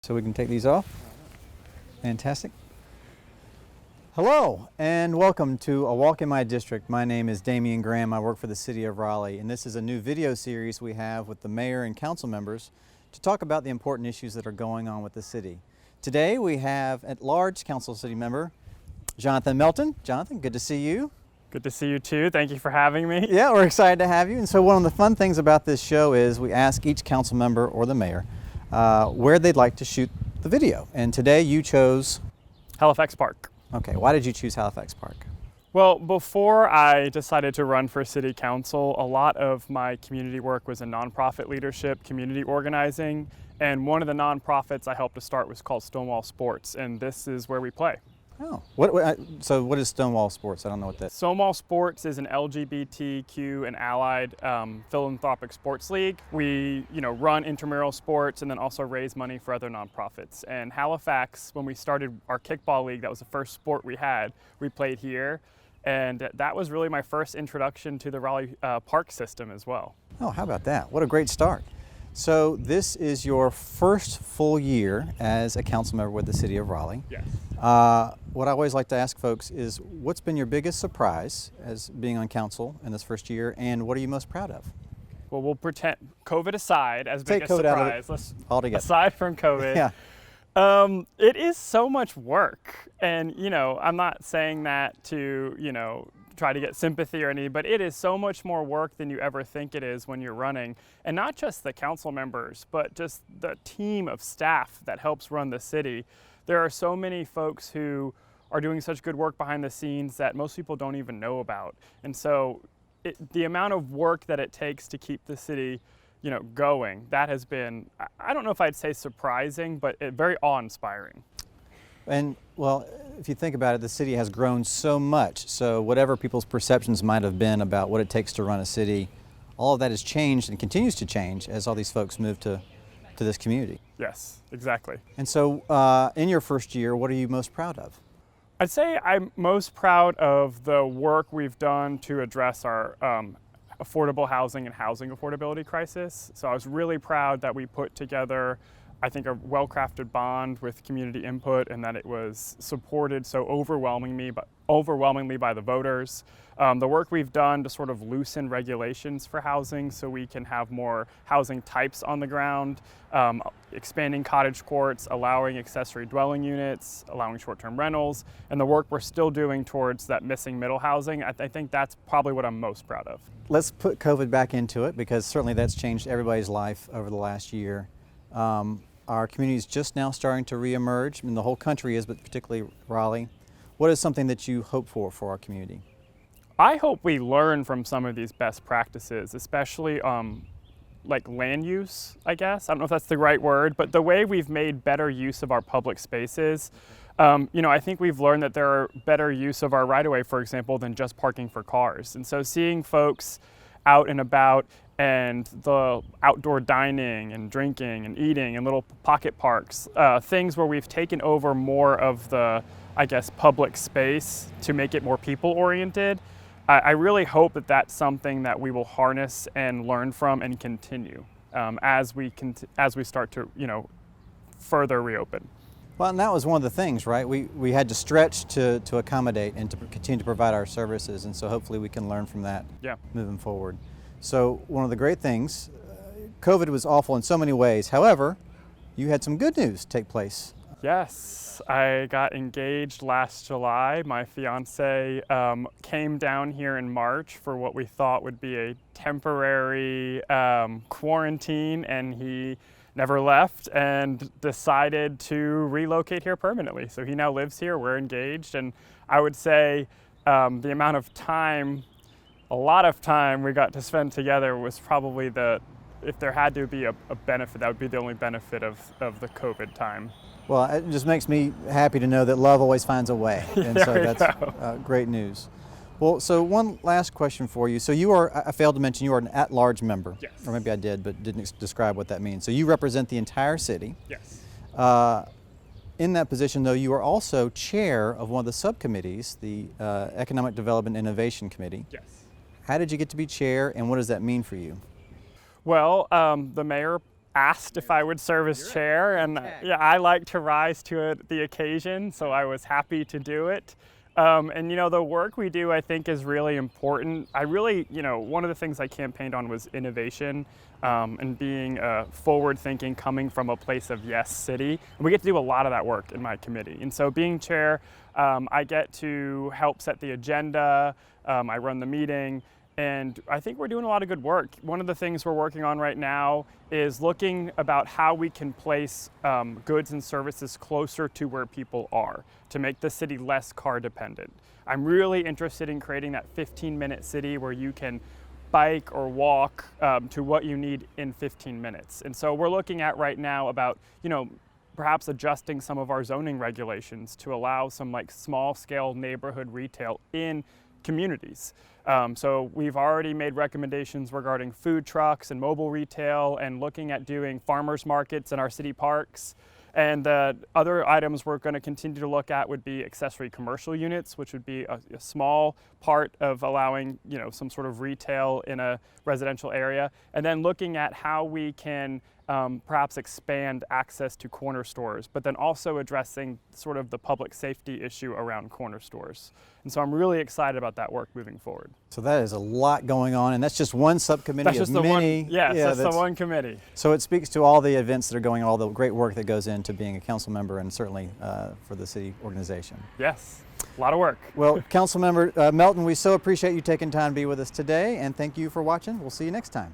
So we can take these off. Fantastic. Hello and welcome to A Walk in My District. My name is Damien Graham. I work for the City of Raleigh, and this is a new video series we have with the mayor and council members to talk about the important issues that are going on with the city. Today we have at-large council city member Jonathan Melton. Jonathan, good to see you. Good to see you too. Thank you for having me. Yeah, we're excited to have you. And so one of the fun things about this show is we ask each council member or the mayor where they'd like to shoot the video. And today you chose Halifax Park. Okay, why did you choose Halifax Park? Well, before I decided to run for city council, a lot of my community work was in nonprofit leadership, community organizing, and one of the nonprofits I helped to start was called Stonewall Sports, and this is where we play. Oh, so what is Stonewall Sports? I don't know what that is. Stonewall Sports is an LGBTQ and allied philanthropic sports league. We, run intramural sports and then also raise money for other nonprofits. And Halifax, when we started our kickball league, that was the first sport we had. We played here, and that was really my first introduction to the Raleigh park system as well. Oh, how about that? What a great start. So this is your first full year as a council member with the City of Raleigh. Yes. What I always like to ask folks is, what's been your biggest surprise as being on council in this first year, and what are you most proud of? Well, we'll pretend, COVID aside, as Take biggest COVID surprise. out of it Let's, altogether. Aside from COVID, Yeah. It is so much work. And, I'm not saying that to, try to get sympathy or anything, but it is so much more work than you ever think it is when you're running. And not just the council members, but just the team of staff that helps run the city. There are so many folks who are doing such good work behind the scenes that most people don't even know about. And so the amount of work that it takes to keep the city, going, that has been, I don't know if I'd say surprising, but very awe-inspiring. And well, if you think about it, the city has grown so much. So whatever people's perceptions might have been about what it takes to run a city, all of that has changed and continues to change as all these folks move to this community. Yes, exactly. And so in your first year, what are you most proud of? I'd say I'm most proud of the work we've done to address our affordable housing and housing affordability crisis. So I was really proud that we put together, I think, a well-crafted bond with community input, and that it was supported so overwhelmingly by the voters. The work we've done to sort of loosen regulations for housing so we can have more housing types on the ground, expanding cottage courts, allowing accessory dwelling units, allowing short-term rentals, and the work we're still doing towards that missing middle housing. I think that's probably what I'm most proud of. Let's put COVID back into it, because certainly that's changed everybody's life over the last year. Our community is just now starting to reemerge. I mean, the whole country is, but particularly Raleigh. What is something that you hope for our community? I hope we learn from some of these best practices, especially like land use, I guess. I don't know if that's the right word, but the way we've made better use of our public spaces. I think we've learned that there are better use of our right-of-way, for example, than just parking for cars. And so seeing folks out and about, and the outdoor dining and drinking and eating and little pocket parks, things where we've taken over more of the, I guess, public space to make it more people-oriented. I really hope that that's something that we will harness and learn from and continue as we start to, further reopen. Well, and that was one of the things, right? We had to stretch to accommodate and to continue to provide our services, and so hopefully we can learn from that moving forward. So one of the great things, COVID was awful in so many ways. However, you had some good news take place. Yes, I got engaged last July. My fiance came down here in March for what we thought would be a temporary quarantine, and he never left and decided to relocate here permanently. So he now lives here, we're engaged, and I would say the amount of time, a lot of time we got to spend together was probably if there had to be a benefit, that would be the only benefit of the COVID time. Well, it just makes me happy to know that love always finds a way, and so that's great news. Well, so one last question for you. So you are, I failed to mention, you are an at-large member. Yes. Or maybe I did, but didn't describe what that means. So you represent the entire city. Yes. In that position, though, you are also chair of one of the subcommittees, the Economic Development Innovation Committee. Yes. How did you get to be chair, and what does that mean for you? Well, the mayor asked if I would serve as chair, and yeah, I like to rise to the occasion, so I was happy to do it. And the work we do, I think, is really important. I really, one of the things I campaigned on was innovation and being forward-thinking, coming from a place of yes city. And we get to do a lot of that work in my committee. And so being chair, I get to help set the agenda, I run the meeting, and I think we're doing a lot of good work. One of the things we're working on right now is looking about how we can place goods and services closer to where people are to make the city less car dependent. I'm really interested in creating that 15-minute city where you can bike or walk to what you need in 15 minutes. And so we're looking at right now about, perhaps adjusting some of our zoning regulations to allow some small scale neighborhood retail in communities. So we've already made recommendations regarding food trucks and mobile retail and looking at doing farmers markets in our city parks. And the other items we're going to continue to look at would be accessory commercial units, which would be a small part of allowing, some sort of retail in a residential area. And then looking at how we can perhaps expand access to corner stores, but then also addressing sort of the public safety issue around corner stores. And so I'm really excited about that work moving forward. So that is a lot going on, and that's just one subcommittee of many. That's the one committee. So it speaks to all the events that are going on, all the great work that goes into being a council member, and certainly for the city organization. Yes, a lot of work. Well, Council Member Melton, we so appreciate you taking time to be with us today, and thank you for watching. We'll see you next time.